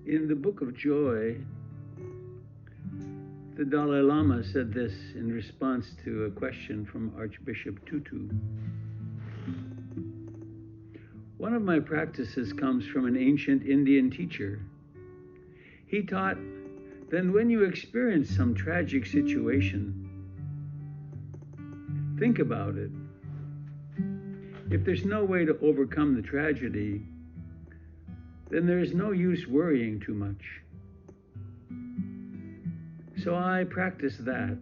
In the Book of Joy, the Dalai Lama said this in response to a question from Archbishop Tutu. One of my practices comes from an ancient Indian teacher. He taught that when you experience some tragic situation, think about it. If there's no way to overcome the tragedy, then there is no use worrying too much. So I practice that.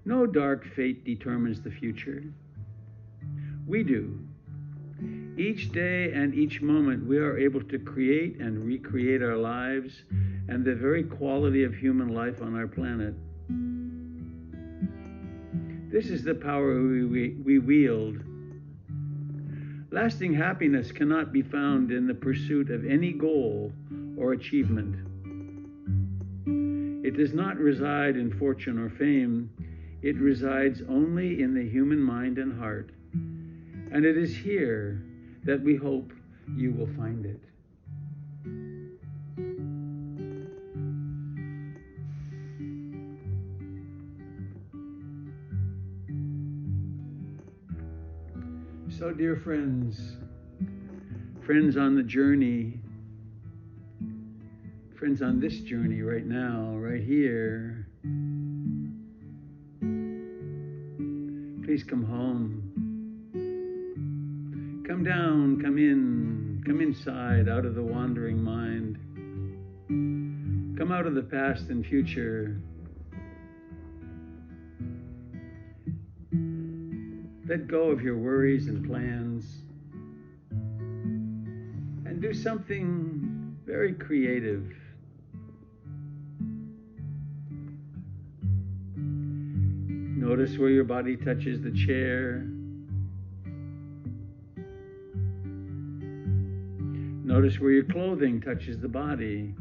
No dark fate determines the future. We do. Each day and each moment we are able to create and recreate our lives and the very quality of human life on our planet. This is the power we wield. Lasting happiness cannot be found in the pursuit of any goal or achievement. It does not reside in fortune or fame. It resides only in the human mind and heart. And it is here that we hope you will find it. So, dear friends on the journey, friends on this journey right now, right here, please come home. Come down, come in, come inside, out of the wandering mind. Come out of the past and future. Let go of your worries and plans and do something very creative. Notice where your body touches the chair. Notice where your clothing touches the body.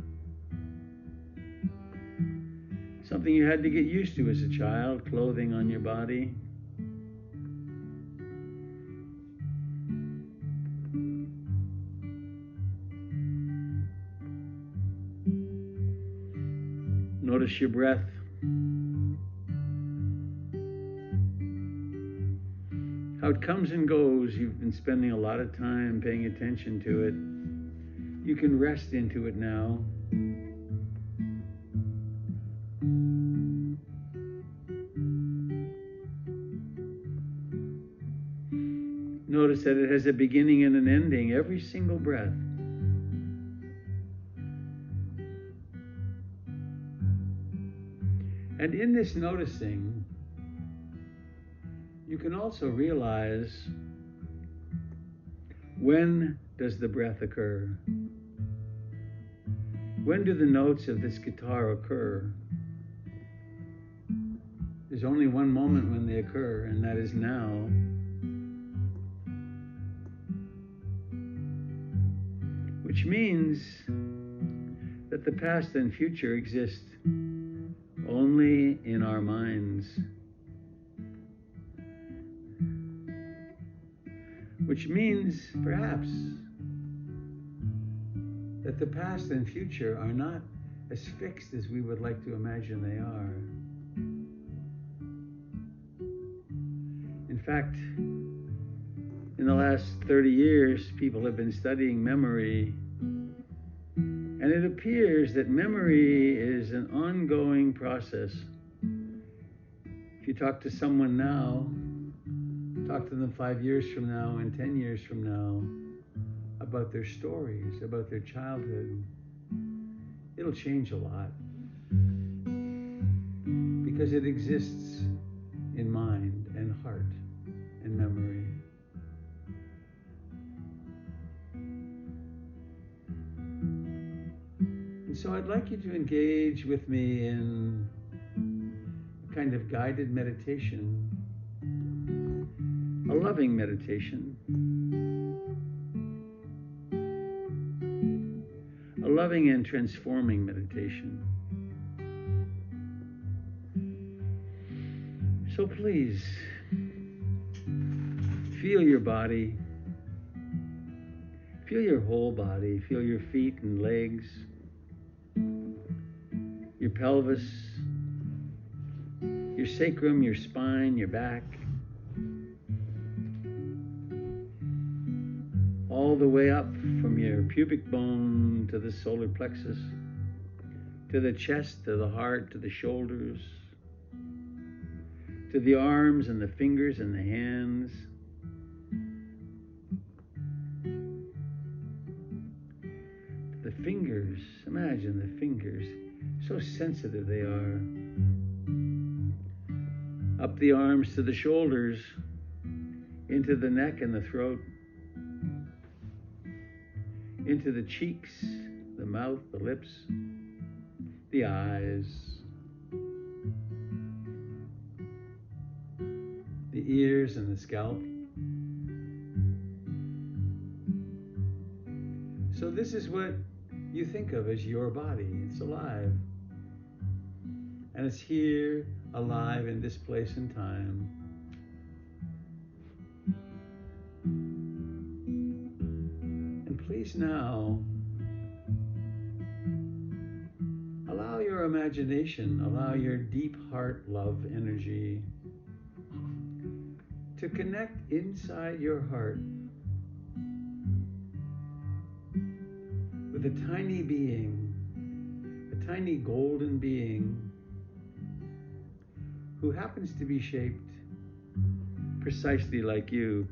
Something you had to get used to as a child, clothing on your body. Notice your breath. How it comes and goes. You've been spending a lot of time paying attention to it. You can rest into it now. Notice that it has a beginning and an ending, every single breath. And in this noticing, you can also realize, when does the breath occur? When do the notes of this guitar occur? There's only one moment when they occur, and that is now. Which means that the past and future exist only in our minds. Which means, perhaps, that the past and future are not as fixed as we would like to imagine they are. In fact, in the last 30 years, people have been studying memory, and it appears that memory is an ongoing process. If you talk to someone now, talk to them 5 years from now and 10 years from now about their stories, about their childhood, it'll change a lot because it exists in mind and heart and memory. And so I'd like you to engage with me in a kind of guided meditation, a loving meditation, a loving and transforming meditation. So please, feel your body. Feel your whole body. Feel your feet and legs, your pelvis, your sacrum, your spine, your back, all the way up from your pubic bone to the solar plexus, to the chest, to the heart, to the shoulders, to the arms and the fingers and the hands. The fingers, imagine the fingers, so sensitive they are. Up the arms to the shoulders, into the neck and the throat, into the cheeks, the mouth, the lips, the eyes, the ears and the scalp. So this is what you think of as your body. It's alive. And it's here, alive in this place and time. And please now, allow your imagination, allow your deep heart love energy to connect inside your heart with a tiny being, a tiny golden being who happens to be shaped precisely like you.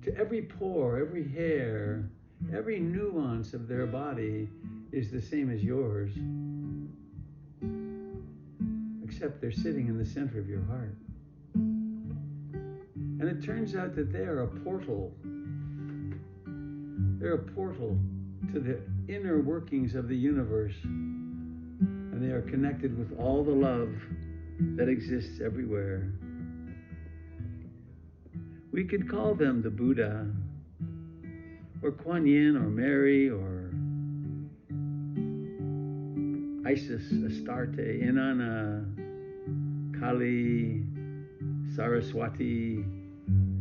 To every pore, every hair, every nuance of their body is the same as yours, except they're sitting in the center of your heart. And it turns out that they are a portal. They're a portal to the inner workings of the universe. And they are connected with all the love that exists everywhere. We could call them the Buddha, or Kuan Yin, or Mary, or Isis, Astarte, Inanna, Kali, Saraswati,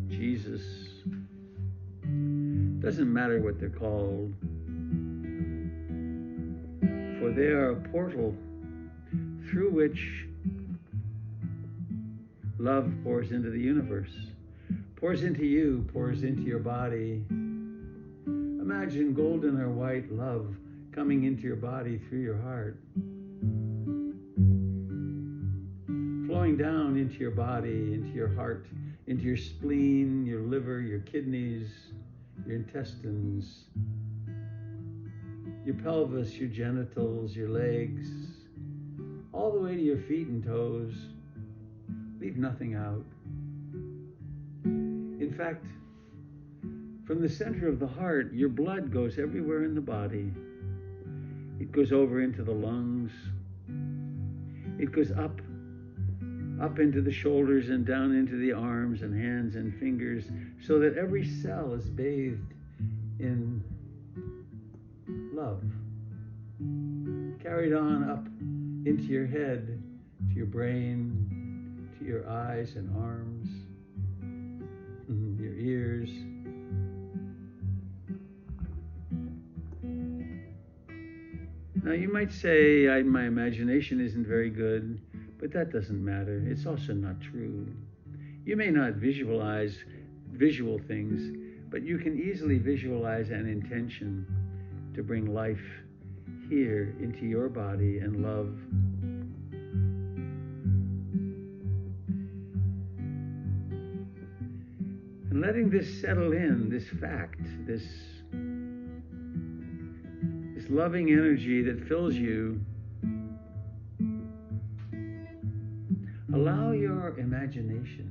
Jesus. Doesn't matter what they're called, for they are a portal through which love pours into the universe, pours into you, pours into your body. Imagine golden or white love coming into your body through your heart, flowing down into your body, into your heart, into your spleen, your liver, your kidneys, your intestines, your pelvis, your genitals, your legs, all the way to your feet and toes. Leave nothing out. In fact, from the center of the heart, your blood goes everywhere in the body. It goes over into the lungs. It goes up into the shoulders and down into the arms and hands and fingers, so that every cell is bathed in love. Carried on up into your head, to your brain, to your eyes and arms, your ears. Now you might say, my imagination isn't very good, but that doesn't matter. It's also not true. You may not visualize visual things, but you can easily visualize an intention to bring life here into your body and love. And letting this settle in, this fact, this loving energy that fills you, allow your imagination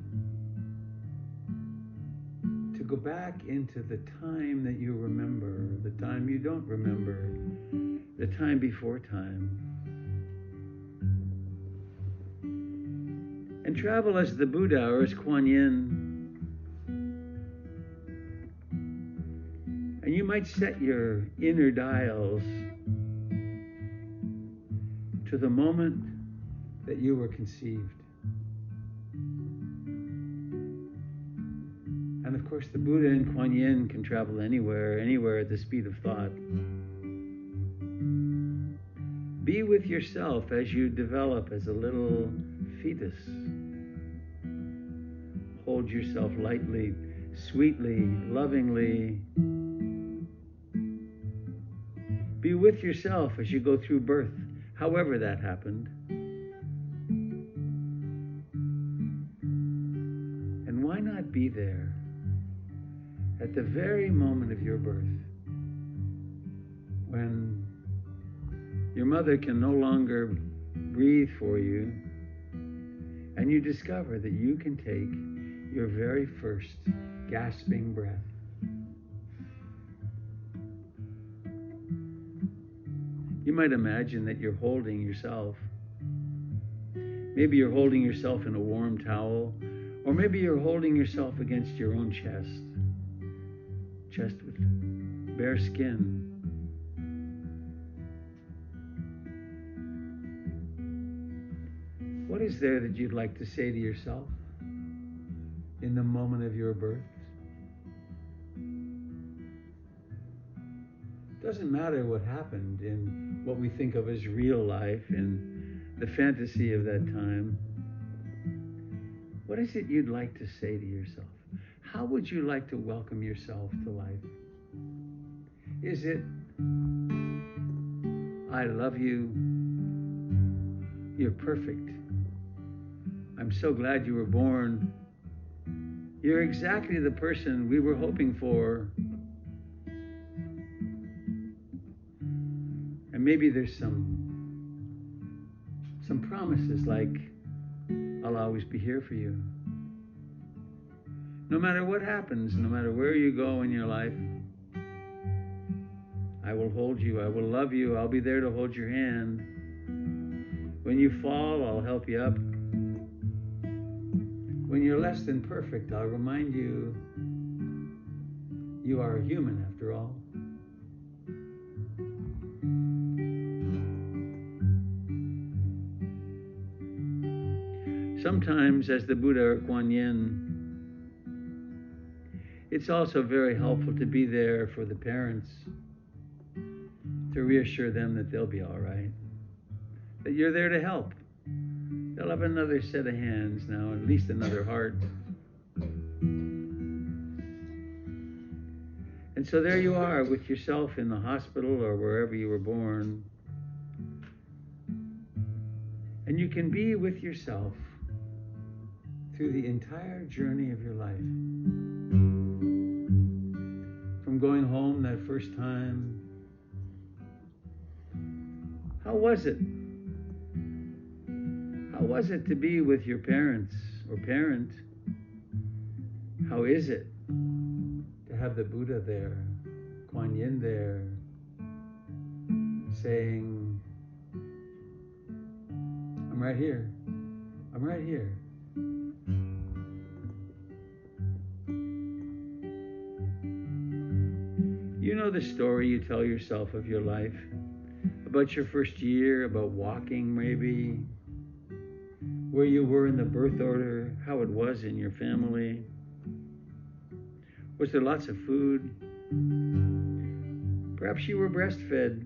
to go back into the time that you remember, the time you don't remember, the time before time. And travel as the Buddha or as Kuan Yin. And you might set your inner dials to the moment that you were conceived. course, the Buddha and Kuan Yin can travel anywhere at the speed of thought. Be with yourself as you develop as a little fetus. Hold yourself lightly, sweetly, lovingly. Be with yourself as you go through birth, however that happened. And why not be there at the very moment of your birth, when your mother can no longer breathe for you, and you discover that you can take your very first gasping breath. You might imagine that you're holding yourself. Maybe you're holding yourself in a warm towel, or maybe you're holding yourself against your own chest with bare skin. What is there that you'd like to say to yourself in the moment of your birth? Doesn't matter what happened in what we think of as real life and the fantasy of that time. What is it you'd like to say to yourself? How would you like to welcome yourself to life? Is it, I love you, you're perfect, I'm so glad you were born, you're exactly the person we were hoping for? And maybe there's some promises like, I'll always be here for you. No matter what happens, no matter where you go in your life, I will hold you, I will love you, I'll be there to hold your hand. When you fall, I'll help you up. When you're less than perfect, I'll remind you, you are a human after all. Sometimes, as the Buddha or Kuan Yin, it's also very helpful to be there for the parents, to reassure them that they'll be all right, that you're there to help. They'll have another set of hands now, at least another heart. And so there you are with yourself in the hospital or wherever you were born. And you can be with yourself through the entire journey of your life. From going home that first time. How was it? How was it to be with your parents or parent? How is it to have the Buddha there, Kuan Yin there, saying, I'm right here, I'm right here. You know the story you tell yourself of your life, about your first year, about walking maybe, where you were in the birth order, how it was in your family. Was there lots of food? Perhaps you were breastfed.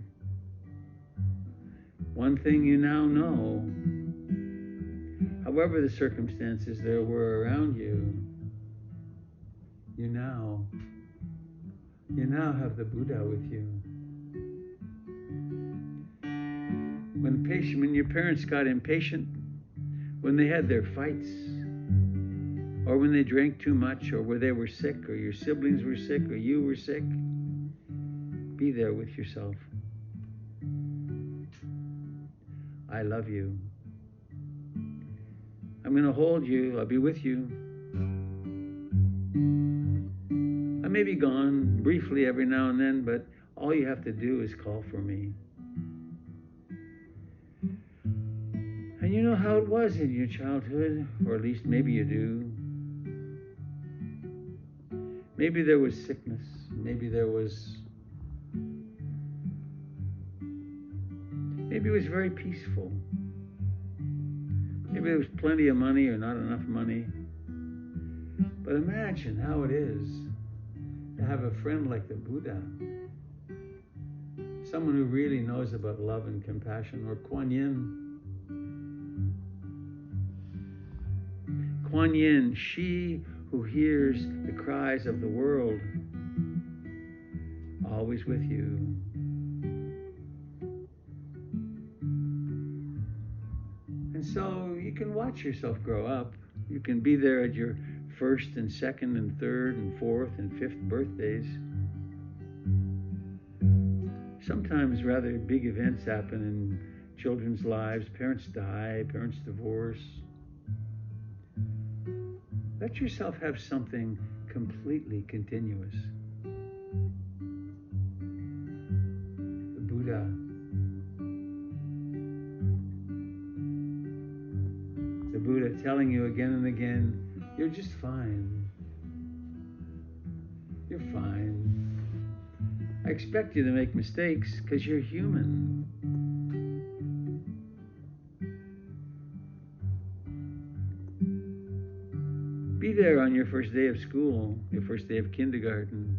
One thing you now know, however the circumstances there were around you, you now have the Buddha with you. When your parents got impatient, when they had their fights, or when they drank too much, or when they were sick, or your siblings were sick, or you were sick, be there with yourself. I love you. I'm going to hold you. I'll be with you. I may be gone briefly every now and then, but all you have to do is call for me. And you know how it was in your childhood, or at least maybe you do. Maybe there was sickness. Maybe it was very peaceful. Maybe there was plenty of money or not enough money. But imagine how it is to have a friend like the Buddha, someone who really knows about love and compassion, or Kuan Yin. Kuan Yin, she who hears the cries of the world, always with you. And so you can watch yourself grow up. You can be there at your first and second and third and fourth and fifth birthdays. Sometimes rather big events happen in children's lives. Parents die, parents divorce. Let yourself have something completely continuous. The Buddha. The Buddha telling you again and again, you're just fine. You're fine. I expect you to make mistakes because you're human. Be there on your first day of school, your first day of kindergarten.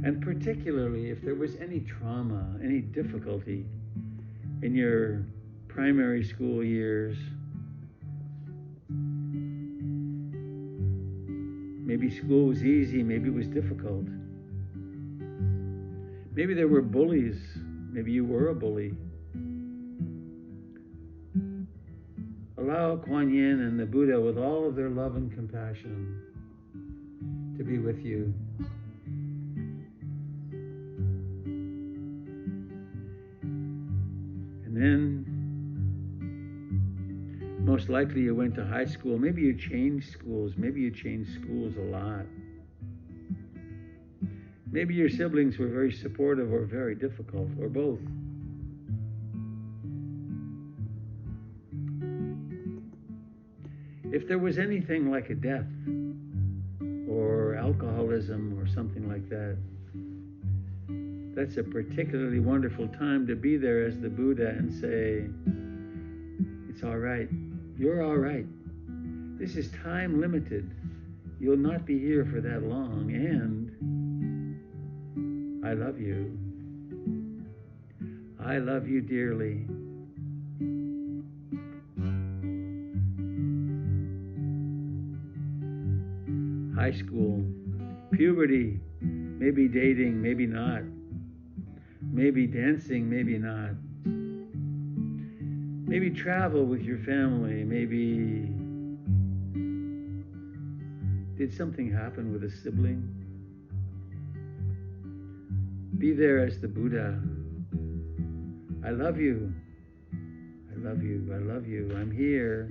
And particularly if there was any trauma, any difficulty in your primary school years, maybe school was easy, maybe it was difficult. Maybe there were bullies, maybe you were a bully. Allow Kuan Yin and the Buddha, with all of their love and compassion, to be with you. And then, most likely you went to high school. Maybe you changed schools. Maybe you changed schools a lot. Maybe your siblings were very supportive or very difficult, or both. If there was anything like a death or alcoholism or something like that, that's a particularly wonderful time to be there as the Buddha and say, it's all right. You're all right. This is time limited. You'll not be here for that long, and I love you. I love you dearly. High school, puberty, maybe dating, maybe not. Maybe dancing, maybe not. Maybe travel with your family, maybe did something happen with a sibling? Be there as the Buddha. I love you. I love you. I love you. I'm here.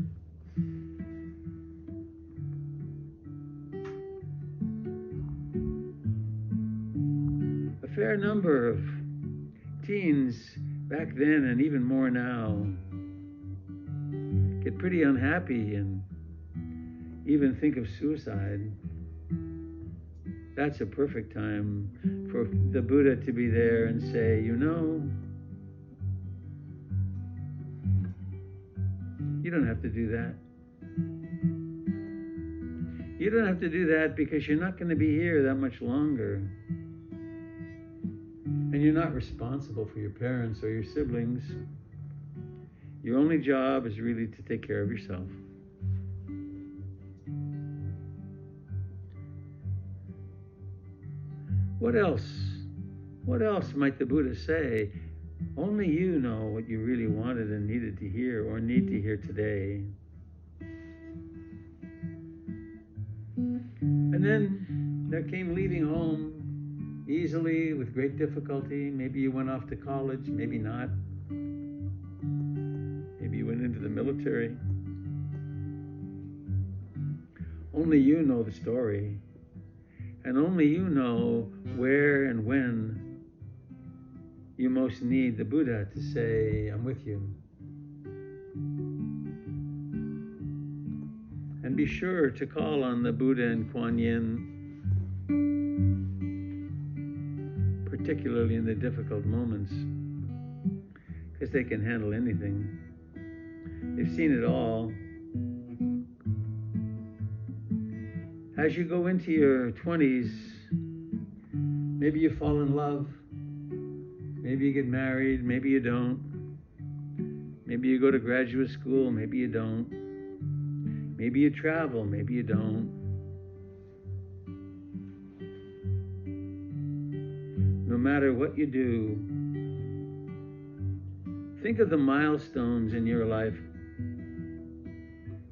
A fair number of teens back then, and even more now, get pretty unhappy and even think of suicide. That's a perfect time for the Buddha to be there and say, you don't have to do that. You don't have to do that because you're not going to be here that much longer. And you're not responsible for your parents or your siblings. Your only job is really to take care of yourself. What else? What else might the Buddha say? Only you know what you really wanted and needed to hear or need to hear today. And then there came leaving home easily with great difficulty. Maybe you went off to college, maybe not. Maybe you went into the military. Only you know the story. And only you know where and when you most need the Buddha to say, I'm with you. And be sure to call on the Buddha and Kuan Yin, particularly in the difficult moments, because they can handle anything. They've seen it all. As you go into your 20s, maybe you fall in love. Maybe you get married. Maybe you don't. Maybe you go to graduate school. Maybe you don't. Maybe you travel. Maybe you don't. No matter what you do, think of the milestones in your life,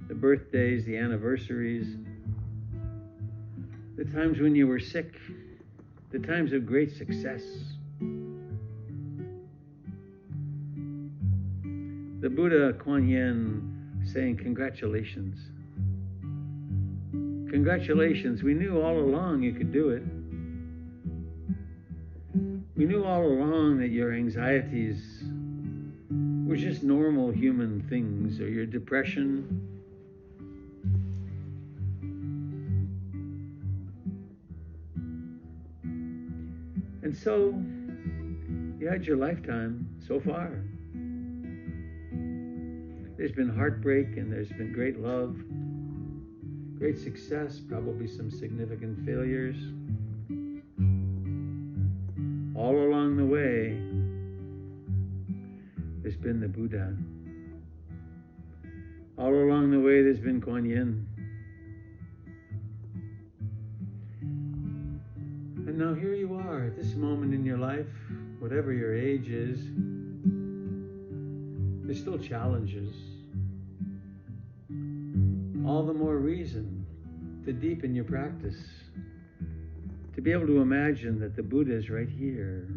the birthdays, the anniversaries, the times when you were sick, the times of great success. The Buddha Kuan Yin saying, congratulations. Congratulations, we knew all along you could do it. We knew all along that your anxieties were just normal human things, or your depression. And so, you had your lifetime so far. There's been heartbreak, and there's been great love, great success, probably some significant failures. All along the way, there's been the Buddha. All along the way, there's been Kuan Yin. And now here you are at this moment in your life, whatever your age is, there's still challenges. All the more reason to deepen your practice, to be able to imagine that the Buddha is right here,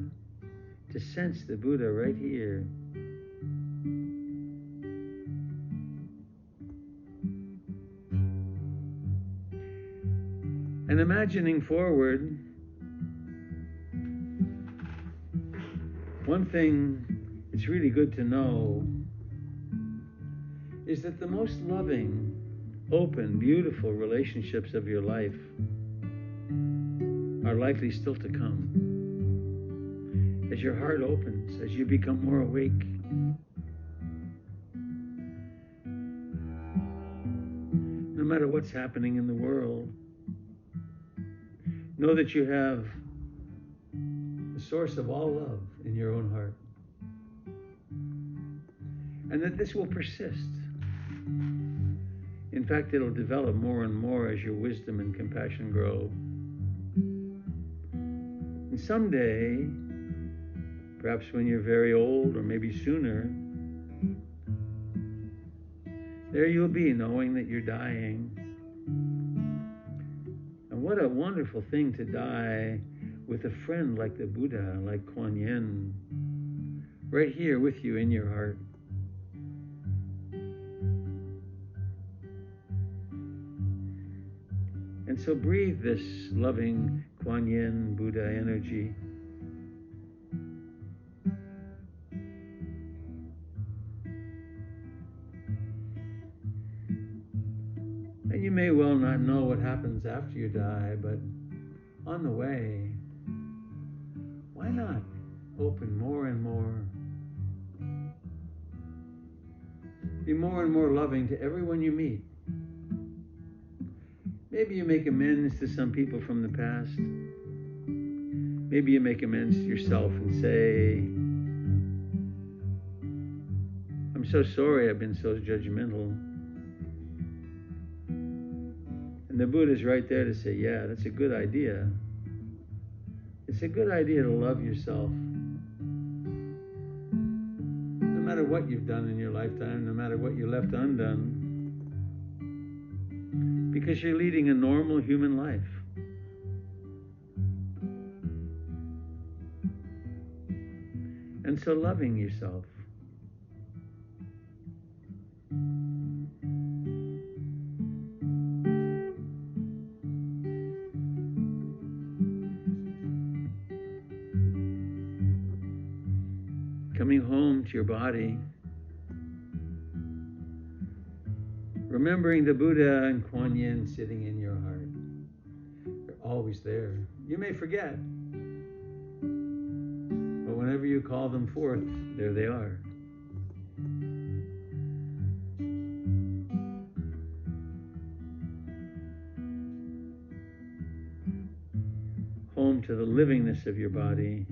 to sense the Buddha right here. And imagining forward, one thing it's really good to know is that the most loving, open, beautiful relationships of your life are likely still to come. As your heart opens, as you become more awake. No matter what's happening in the world, know that you have the source of all love in your own heart. And that this will persist. In fact, it'll develop more and more as your wisdom and compassion grow. And someday, perhaps when you're very old or maybe sooner, there you'll be knowing that you're dying. And what a wonderful thing to die with a friend like the Buddha, like Kuan Yin, right here with you in your heart. And so breathe this loving Kuan Yin Buddha energy. And you may well not know what happens after you die, but on the way, why not open more and more? Be more and more loving to everyone you meet. Maybe you make amends to some people from the past. Maybe you make amends to yourself and say, I'm so sorry I've been so judgmental. And the Buddha's right there to say, yeah, that's a good idea. It's a good idea to love yourself. No matter what you've done in your lifetime, no matter what you left undone. Because you're leading a normal human life. And so loving yourself. Coming home to your body. Remembering the Buddha and Kuan Yin sitting in your heart. They're always there. You may forget. But whenever you call them forth, there they are. livingness of your body.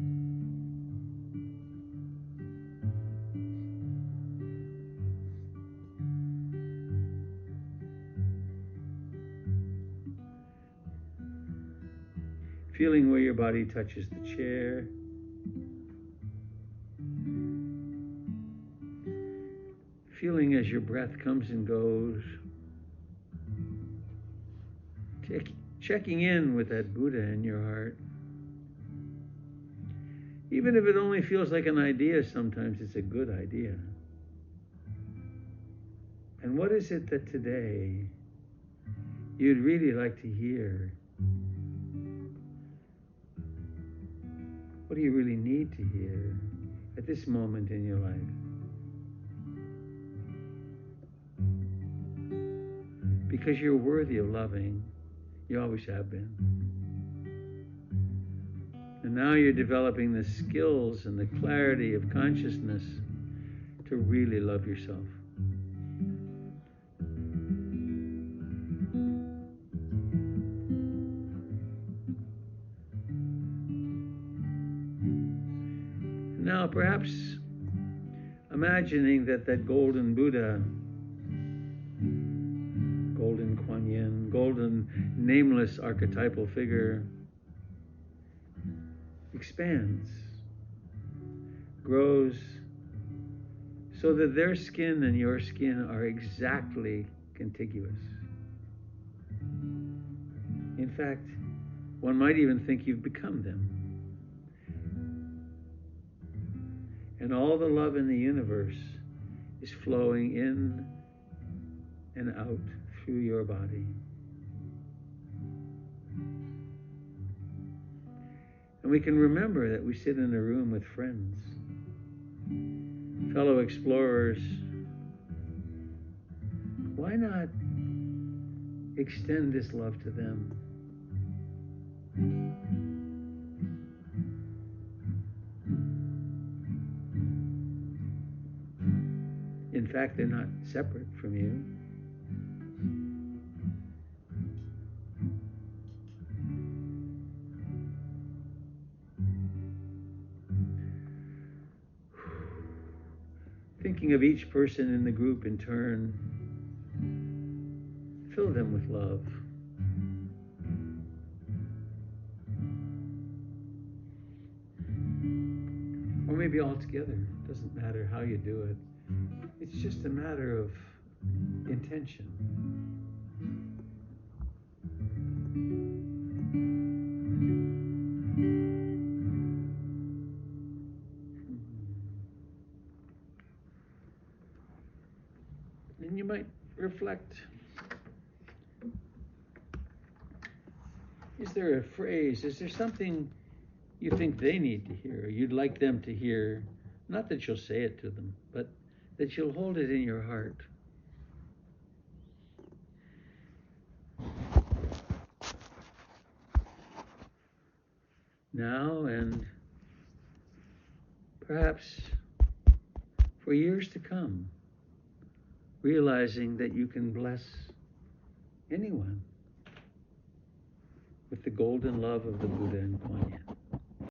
Feeling where your body touches the chair. Feeling as your breath comes and goes. Checking in with that Buddha in your heart. Even if it only feels like an idea, sometimes it's a good idea. And what is it that today you'd really like to hear? What do you really need to hear at this moment in your life? Because you're worthy of loving. You always have been. And now you're developing the skills and the clarity of consciousness to really love yourself. Now perhaps imagining that golden Buddha, golden Kuan Yin, golden nameless archetypal figure expands, grows, so that their skin and your skin are exactly contiguous. In fact, one might even think you've become them. And all the love in the universe is flowing in and out through your body. And we can remember that we sit in a room with friends, fellow explorers. Why not extend this love to them? In fact, they're not separate from you. Thinking of each person in the group in turn, fill them with love. Or maybe all together. It doesn't matter how you do it. It's just a matter of intention. And you might reflect. Is there a phrase? Is there something you think they need to hear, or you'd like them to hear? Not that you'll say it to them, but that you'll hold it in your heart. Now and perhaps for years to come, realizing that you can bless anyone with the golden love of the Buddha and Kuan Yin.